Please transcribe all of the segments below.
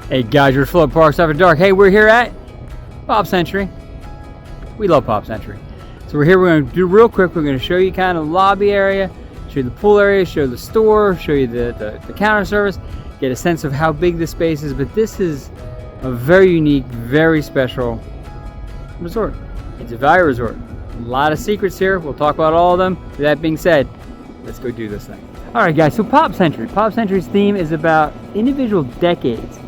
Hey guys, we're Flood Parks After Dark. Hey, we're here at Pop Century. We love Pop Century. So we're here, we're going to do real quick, we're going to show you kind of the lobby area, show you the pool area, show you the store, show you the counter service, get a sense of how big this space is. But this is a very unique, very special resort. It's a value resort. A lot of secrets here. We'll talk about all of them. With that being said, let's go do this thing. All right guys, so Pop Century. Pop Century's theme is about individual decades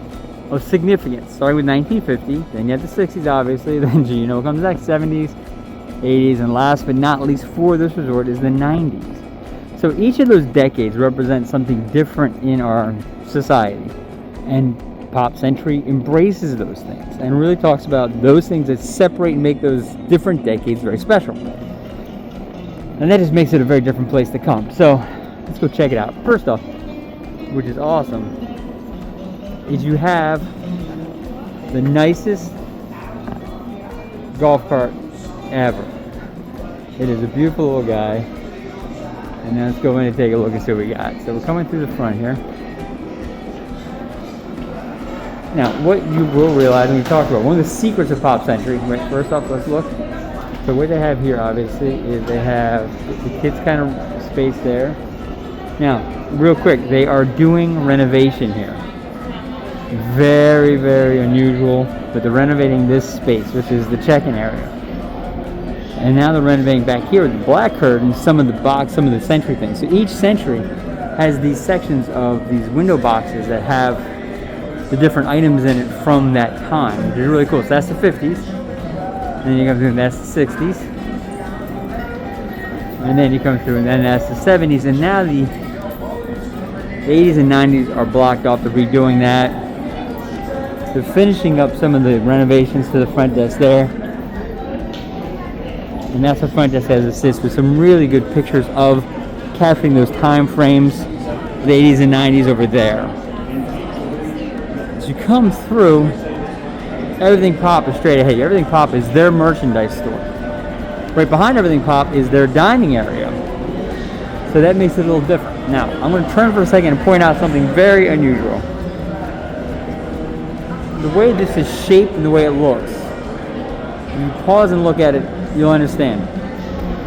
of significance, starting with 1950, then you have the 60s obviously, then you know what comes next, 70s, 80s, and last but not least for this resort is the 90s. So each of those decades represents something different in our society, and Pop Century embraces those things and really talks about those things that separate and make those different decades very special. And that just makes it a very different place to come. So let's go check it out. First off, which is awesome, is you have the nicest golf cart ever. It is a beautiful little guy. And now let's go in and take a look and see what we got. So we're coming through the front here. Now, what you will realize when we talk about one of the secrets of Pop Century, right, first off, let's look. So what they have here, obviously, is they have the kids' kind of space there. Now, real quick, they are doing renovation here. Very, very unusual, but they're renovating this space, which is the check-in area. And now they're renovating back here with the black curtains, some of the Century things. So each Century has these sections of these window boxes that have the different items in it from that time, which is really cool. So that's the 50s, and then you come through and that's the 60s, and then you come through and then that's the 70s, and now the 80s and 90s are blocked off. They're redoing that. They're finishing up some of the renovations to the front desk there. And that's the front desk has assists with some really good pictures of capturing those time frames, the 80s and 90s over there. As you come through, Everything Pop is straight ahead. Everything Pop is their merchandise store. Right behind Everything Pop is their dining area. So that makes it a little different. Now, I'm going to turn for a second and point out something very unusual. The way this is shaped and the way it looks, when you pause and look at it, you'll understand.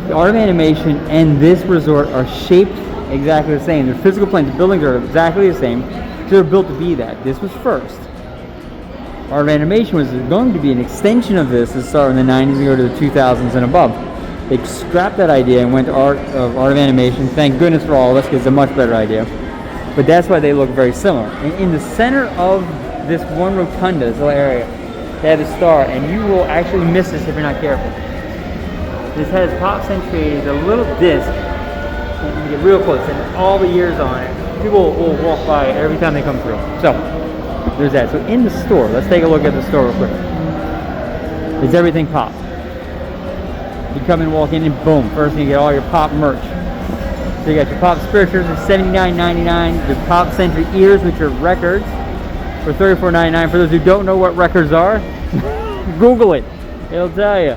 The art of animation and this resort are shaped exactly the same. Their physical planes, the buildings are exactly the same. So they're built to be that. This was first. Art of animation was going to be an extension of this to start in the 90s and go to the 2000s and above. They scrapped that idea and went to art of animation. Thank goodness for all of us, because it's a much better idea. But that's why they look very similar. And in the center of this one rotunda, this little area, they have a star, and you will actually miss this if you're not careful. This has Pop Century, a little disc, and you get real close, and all the years on it. People will walk by every time they come through. So, there's that. So in the store, let's take a look at the store real quick. It's Everything Pop. You come and walk in and boom, first thing you get all your Pop merch. So you got your Pop Spirituals at $79.99, the Pop Century ears, which are records, for $34.99. For those who don't know what records are, Google it. It'll tell you.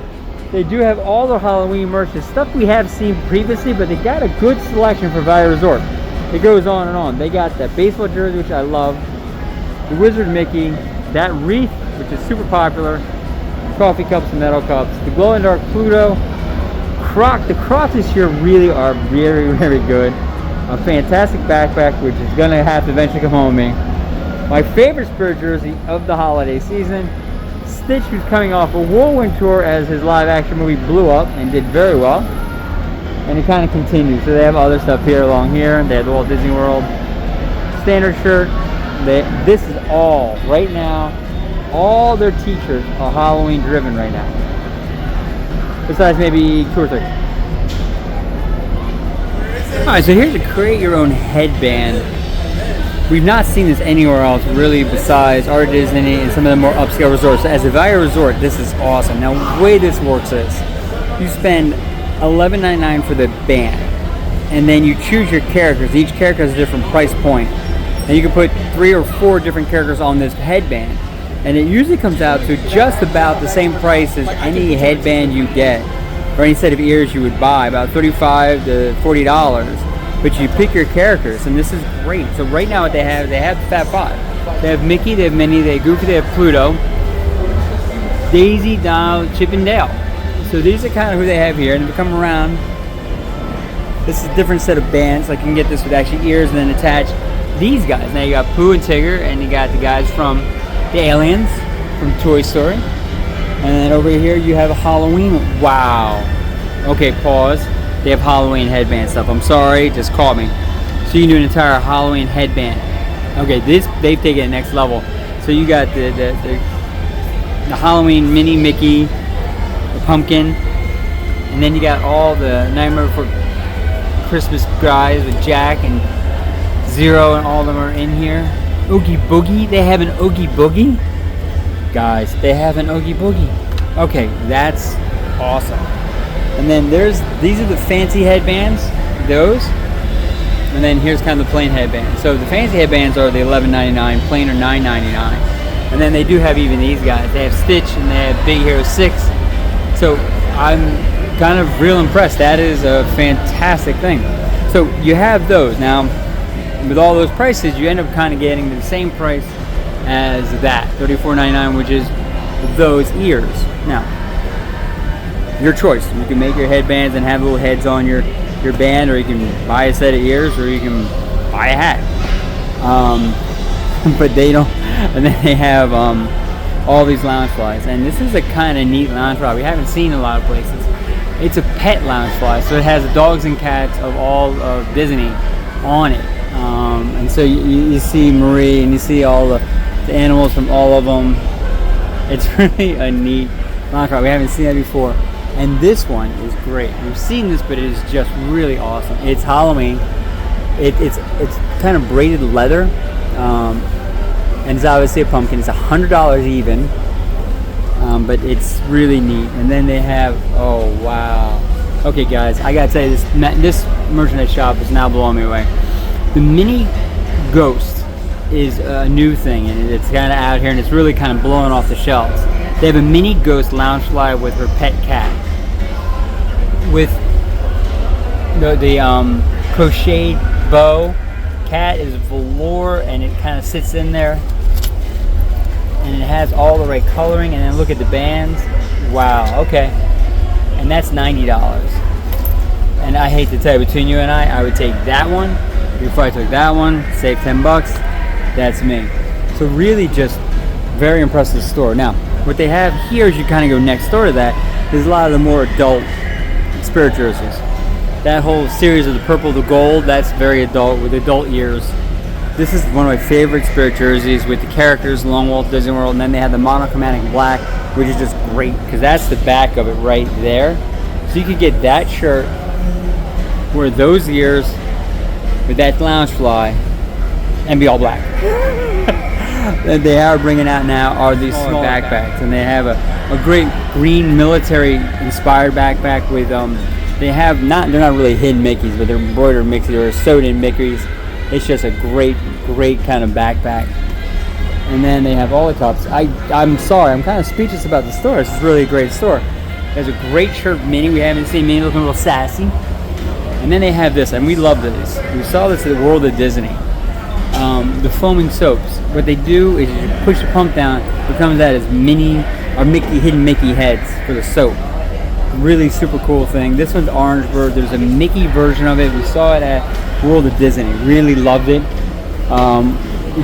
They do have all the Halloween merch, stuff we have seen previously, but they got a good selection for Value Resort. It goes on and on. They got that baseball jersey, which I love, the Wizard Mickey, that wreath, which is super popular, coffee cups and metal cups, the glow-in-the-dark Pluto, the crosses here really are very, very good. A fantastic backpack, which is going to have to eventually come home with me. My favorite spirit jersey of the holiday season, Stitch, who's coming off a whirlwind tour as his live-action movie blew up and did very well. And it kind of continues. So they have other stuff here along here. They have the Walt Disney World standard shirt. This is all, right now, all their t-shirts are Halloween driven right now. Besides maybe 2 or 3. Alright, so here's a create your own headband. We've not seen this anywhere else really besides our Disney and some of the more upscale resorts. So as a value resort, this is awesome. Now the way this works is you spend $11.99 for the band, and then you choose your characters. Each character has a different price point, and you can put 3 or 4 different characters on this headband, and it usually comes out to just about the same price as any headband you get or any set of ears you would buy, about $35 to $40. But you pick your characters, and this is great. So right now what they have Fab 5. They have Mickey, they have Minnie, they have Goofy, they have Pluto, Daisy, Donald, Chip, and Dale. So these are kind of who they have here. And if you come around, this is a different set of bands. Like you can get this with actually ears and then attach these guys. Now you got Pooh and Tigger, and you got the guys from the Aliens from Toy Story. And then over here you have a Halloween. Wow. Okay, pause. They have Halloween headband stuff. I'm sorry, just caught me. So you can do an entire Halloween headband. Okay, this they've taken it next level. So you got the Halloween mini Mickey, the pumpkin, and then you got all the Nightmare Before Christmas guys with Jack and Zero, and all of them are in here. Oogie Boogie, they have an Oogie Boogie? Guys, they have an Oogie Boogie. Okay, that's awesome. And then these are the fancy headbands, those. And then here's kind of the plain headband. So the fancy headbands are the $11.99, plain are $9.99. And then they do have even these guys. They have Stitch and they have Big Hero 6. So I'm kind of real impressed. That is a fantastic thing. So you have those. Now, with all those prices, you end up kind of getting the same price as that, $34.99, which is those ears. Now, your choice. You can make your headbands and have little heads on your band, or you can buy a set of ears, or you can buy a hat. But they don't. And then they have all these lounge flies, and this is a kind of neat lounge fly we haven't seen in a lot of places. It's a pet lounge fly, so it has the dogs and cats of all of Disney on it. And so you see Marie, and you see all the animals from all of them. It's really a neat lounge fly. We haven't seen that before. And this one is great. We've seen this, but it is just really awesome. It's Halloween. It's kind of braided leather, and it's obviously a pumpkin. It's $100 even, but it's really neat. And then they have, oh wow. Okay, guys, I gotta tell you, this merchandise shop is now blowing me away. The mini ghost is a new thing, and it's kind of out here, and it's really kind of blowing off the shelves. They have a mini ghost lounge fly with her pet cat, with the crocheted bow. Cat is velour, and it kind of sits in there, and it has all the right coloring. And then look at the bands. Wow. Okay, and that's $90. And I hate to tell you, between you and I would take that one before I took that one. Save $10. That's me. So really, just very impressive store. Now, what they have here is you kind of go next door to that. There's a lot of the more adult spirit jerseys. That whole series of the purple to gold, that's very adult with adult ears. This is one of my favorite spirit jerseys with the characters along Walt Disney World, and then they have the monochromatic black, which is just great because that's the back of it right there. So you could get that shirt, wear those ears with that lounge fly, and be all black. That they are bringing out now are these small backpacks, and they have a great green military inspired backpack with they're not really hidden Mickeys, but they're embroidered Mickeys or sewed in Mickeys. It's just a great kind of backpack. And then they have all the cups. I'm sorry, I'm kind of speechless about the store. It's really a great store. There's a great shirt Minnie. We haven't seen Minnie looking a little sassy. And then they have this, and we love this. We saw this at the World of Disney. The foaming soaps. What they do is you push the pump down, it comes out as Minnie or Mickey, hidden Mickey heads for the soap. Really super cool thing. This one's Orange Bird. There's a Mickey version of it. We saw it at World of Disney. Really loved it.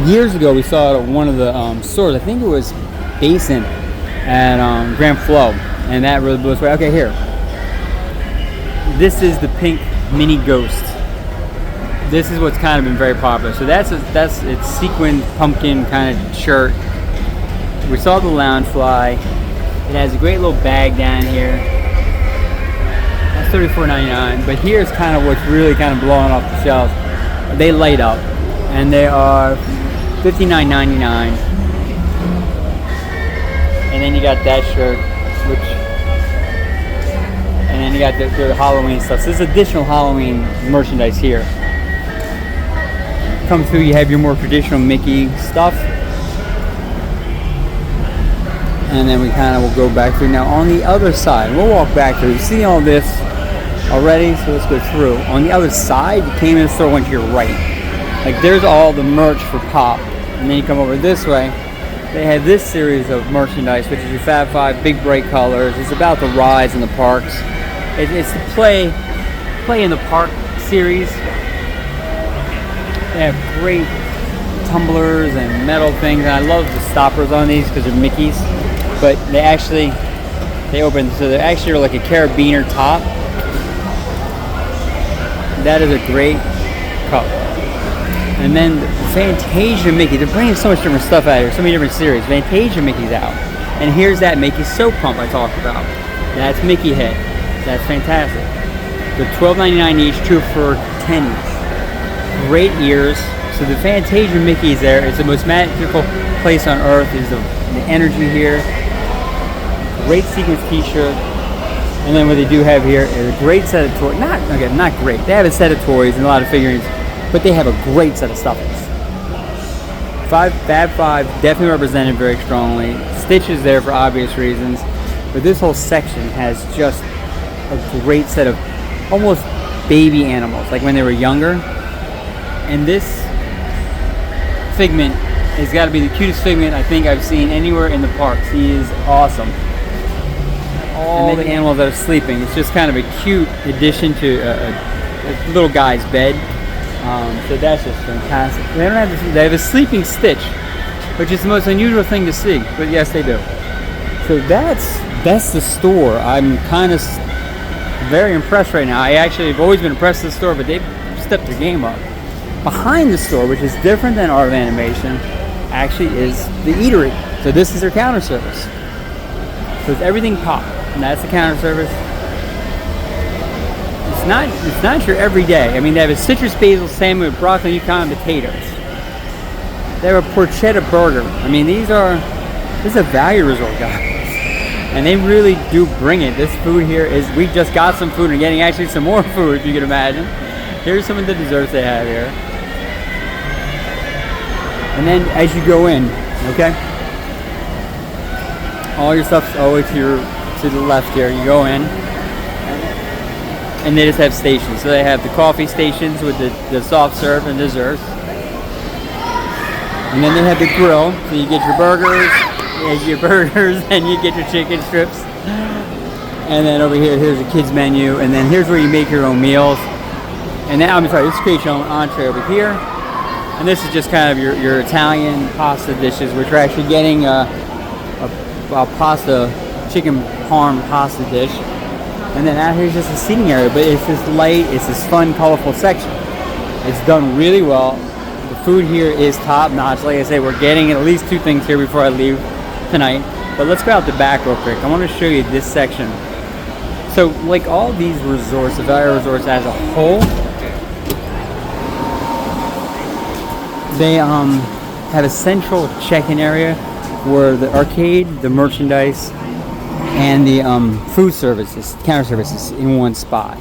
Years ago, we saw it at one of the stores. I think it was Basin at Grand Flow, and that really blew us away. Okay, here. This is the pink mini ghost. This is what's kind of been very popular. So that's it's sequined pumpkin kind of shirt. We saw the lounge fly. It has a great little bag down here. That's $34.99. But here's kind of what's really kind of blowing off the shelves. They light up, and they are $59.99. And then you got that shirt, and then you got the Halloween stuff. So there's additional Halloween merchandise here. Come through, you have your more traditional Mickey stuff. And then we kind of will go back through. Now on the other side, we'll walk back through. You've seen all this already, so let's go through. On the other side, you came in the store, went to your right. Like there's all the merch for Pop. And then you come over this way, they have this series of merchandise, which is your Fab Five, big bright colors. It's about the rides in the parks. It's the play in the park series. They have great tumblers and metal things. And I love the stoppers on these because they're Mickeys. But they open, so they actually are like a carabiner top. That is a great cup. And then the Fantasia Mickey. They're bringing so much different stuff out here, so many different series. Fantasia Mickey's out. And here's that Mickey soap pump I talked about. That's Mickey head. That's fantastic. They're $12.99 each, 2 for $10 each. Great ears. So the Fantasia Mickey's there. It's the most magical place on earth. Is the energy here. Great sequence t-shirt. And then what they do have here is a great set of toys. Not great. They have a set of toys and a lot of figurines, but they have a great set of stuffings. Fab Five definitely represented very strongly. Stitch is there for obvious reasons, but this whole section has just a great set of almost baby animals, like when they were younger. And this Figment has got to be the cutest Figment I think I've seen anywhere in the parks. He is awesome. All the animals that are sleeping. It's just kind of a cute addition to a little guy's bed. So that's just fantastic. They don't have this, they have a sleeping Stitch, which is the most unusual thing to see. But yes, they do. So that's the store. I'm kind of very impressed right now. I actually have always been impressed with the store, but they've stepped their game up. Behind the store, which is different than Art of Animation, actually is the eatery. So this is their counter service. So it's everything pop, and that's the counter service. It's not your everyday. I mean, they have a citrus basil salmon with broccoli, Yukon, and potatoes. They have a porchetta burger. I mean, this is a value resort, guys. And they really do bring it. This food here we just got some food and getting actually some more food, if you can imagine. Here's some of the desserts they have here. And then as you go in, okay, all your stuff's always to the left here. You go in, and they just have stations. So they have the coffee stations with the soft serve and desserts. And then they have the grill, so you get your burgers, and you get your chicken strips. And then over here's the kids menu, and then here's where you make your own meals. And then, I'm sorry, this creates your own entree over here. And this is just kind of your Italian pasta dishes, which are actually getting a chicken parm pasta dish. And then out here's just a seating area, but it's this light, it's this fun, colorful section. It's done really well. The food here is top notch. Like I say, we're getting at least 2 things here before I leave tonight. But let's go out the back real quick. I want to show you this section. So, like all these resorts, the value resorts as a whole, they have a central check-in area where the arcade, the merchandise, and the food services, counter services in one spot.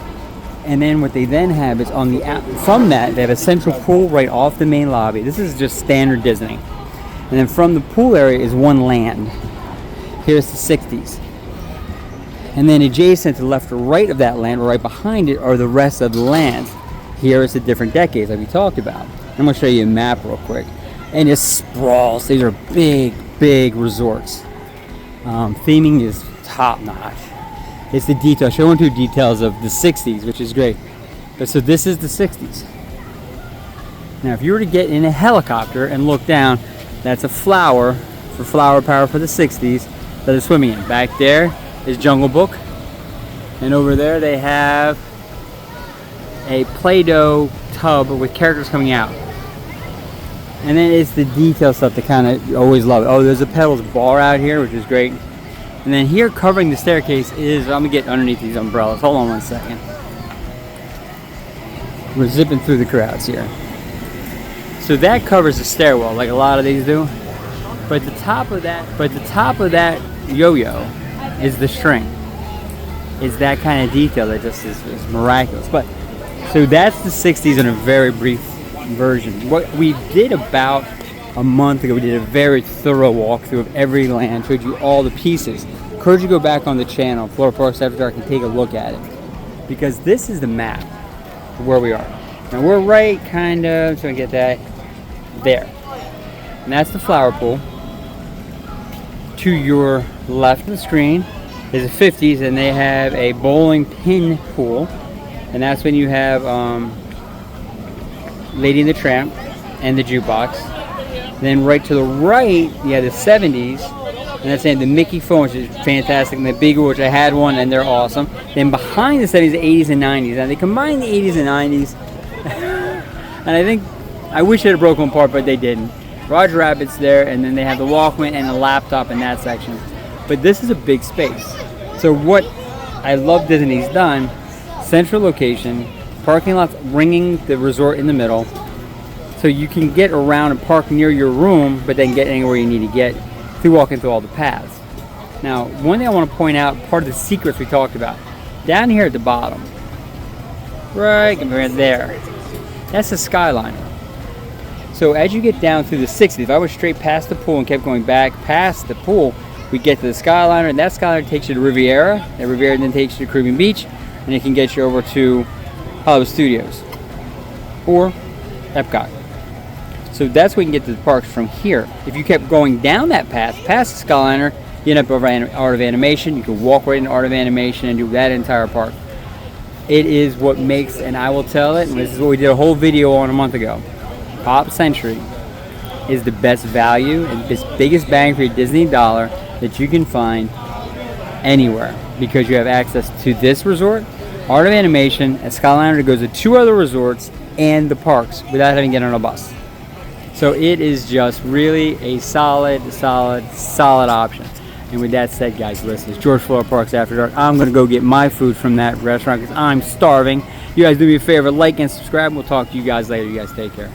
And then what they then have is from that, they have a central pool right off the main lobby. This is just standard Disney. And then from the pool area is one land. Here's the 60s. And then adjacent to the left or right of that land, or right behind it, are the rest of the lands. Here is the different decades like we talked about. I'm going to show you a map real quick. And it sprawls. These are big, big resorts. Theming is top notch. It's the detail. Show into details of the 60s, which is great. But so this is the 60s. Now, if you were to get in a helicopter and look down, that's a flower for Flower Power for the 60s that they're swimming in. Back there is Jungle Book. And over there they have a Play-Doh tub with characters coming out. And then it's the detail stuff that kind of always love it. Oh, there's a Pedals bar out here, which is great. And then here covering the staircase is, I'm going to get underneath these umbrellas. Hold on one second. We're zipping through the crowds here. So that covers the stairwell, like a lot of these do. But the top of that yo-yo is the string. It's that kind of detail that just is miraculous. But so that's the 60s in a very brief version. What we did about a month ago, we did a very thorough walkthrough of every land, showed you all the pieces. Encourage you to go back on the channel, Florida Parks After Dark, and take a look at it. Because this is the map of where we are. Now we're right kind of, so I get that, there. and that's the flower pool. To your left of the screen is a 50s, and they have a bowling pin pool, and that's when you have Lady and the Tramp and the jukebox. Then right to the right, you have the 70s, and that's the Mickey phone, which is fantastic, and the Beagle, which I had one, and they're awesome. Then behind the 70s, the 80s and 90s. Now they combined the 80s and 90s, and I think, I wish they had broken apart, but they didn't. Roger Rabbit's there, and then they have the Walkman and the laptop in that section. But this is a big space. So what I love Disney's done, central location, parking lots ringing the resort in the middle, so you can get around and park near your room, but then get anywhere you need to get through walking through all the paths. Now, one thing I want to point out, part of the secrets we talked about, down here at the bottom, right there, that's the Skyliner. So as you get down through the 60s, if I went straight past the pool and kept going back past the pool, we get to the Skyliner, and that Skyliner takes you to Riviera. That Riviera then takes you to Caribbean Beach, and it can get you over to Hollywood Studios or Epcot. So that's where you can get to the parks from here. If you kept going down that path, past the Skyliner, you end up over Art of Animation. You can walk right into Art of Animation and do that entire park. It is what makes, and I will tell it, and this is what we did a whole video on a month ago, Pop Century is the best value and the biggest bang for your Disney dollar that you can find anywhere, because you have access to this resort, Art of Animation, a Skyliner that goes to 2 other resorts, and the parks without having to get on a bus. So it is just really a solid option. And with that said, guys, listen, it's George Florida Parks After Dark. I'm going to go get my food from that restaurant because I'm starving. You guys do me a favor, like and subscribe, and we'll talk to you guys later. You guys take care.